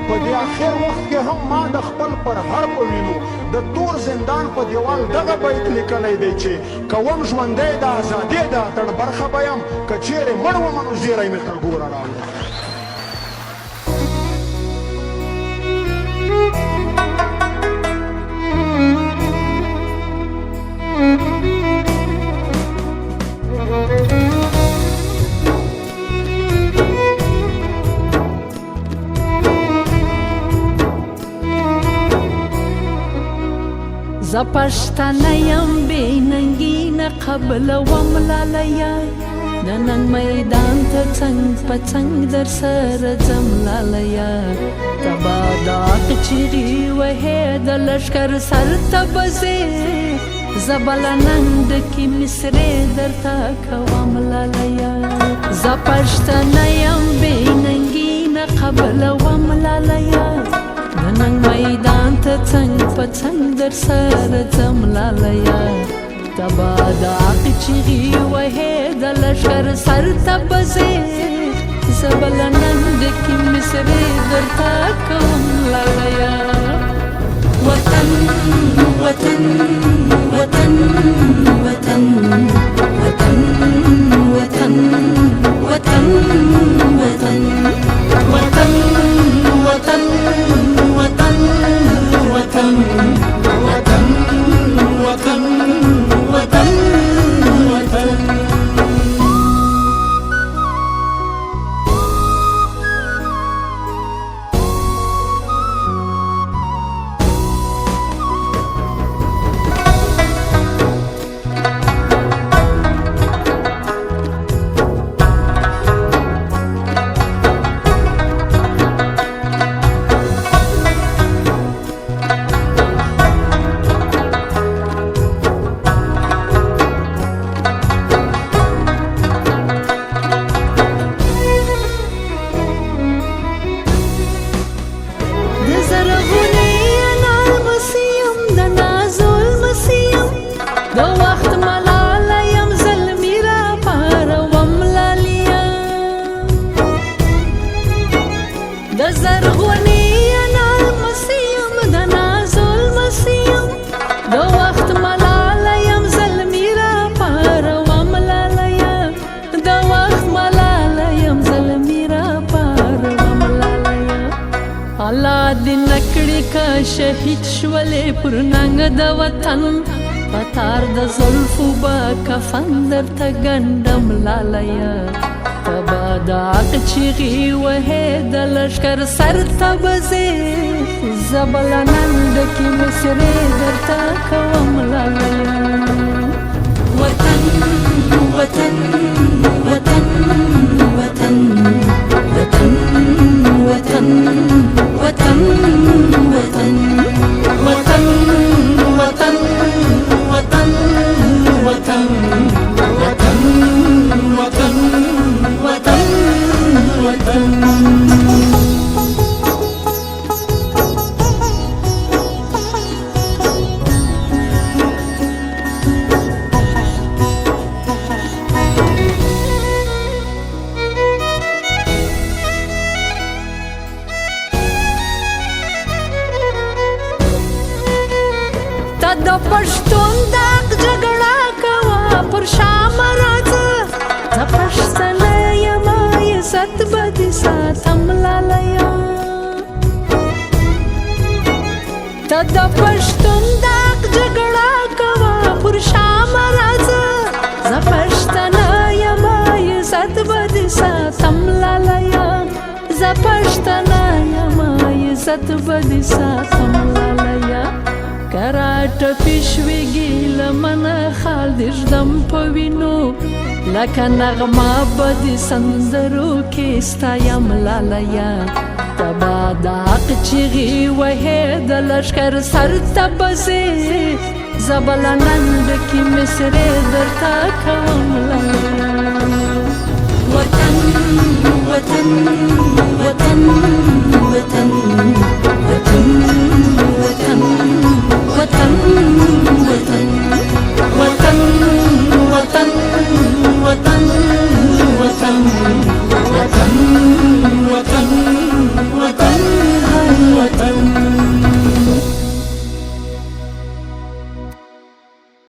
په دې اخر وخت کې هم ما د خپل پر هر په وینو د تور زندان په دیوال دغه بیت لیکلی دی چې کوم ژوندی د ازادۍ د اتڼ برخه به یم که چیرې مړ ومه نو زیری مې تر ګوره راوړه. زه پښتنه یم بې ننګي نه قبلوم لالیه د نن میدان ته څنګ په څنګ در سره ځم لالیه ته به داغ چیغې وهې د لښکر سر ته به ځې زه به له ننګ ډکې مصرې درته کوم لالیه زه پښتنه یم بې ننګي نه قبلوم لالیه د نن میدان ته څنګ په څنګ در سره ځم لالیه ته به داغ چیغې وهې د لښکر سر ته به ځې زه به له نن ډکې مصرې درته کوم لالیه وطن وطن وطن وطن وطن وطن وطن وطن وطن وطن وطن وطن وطن وطن وطن وطن شهید شولې پر ننګ د وطن په تار د زلفو به کفن درته ګنډم لالیه ته به داغ چیغې وهې د لښکر سر ته به ځې زه به له نن ډکې مصرې درته کوم لالیه وطن وطن وطن وطن وطن وطن وطن وطن وطن وطن وطن وطن وطن وطن وطن وطن د پښتون داغ جګړه کوه پر شام راځه زه پښتنه یم عزت به دې ساتم لالیه ته د پښتون داغ جګړه کوه پر شام راځه زه پښتنه یم عزت به دې ساتم لالیه زه پښتنه یم عزت به دې ساتم لالیه کراټ پیشویږي لمنه خال دې ږدم په وینو لکه نغمه به دې سندرو کې ستایم لالیه ته به داغ چیغې وهې د لښکر سر ته به ځې زه به له نن ډکې مصرې درته کوم لالیه وطن وطن وطن وطن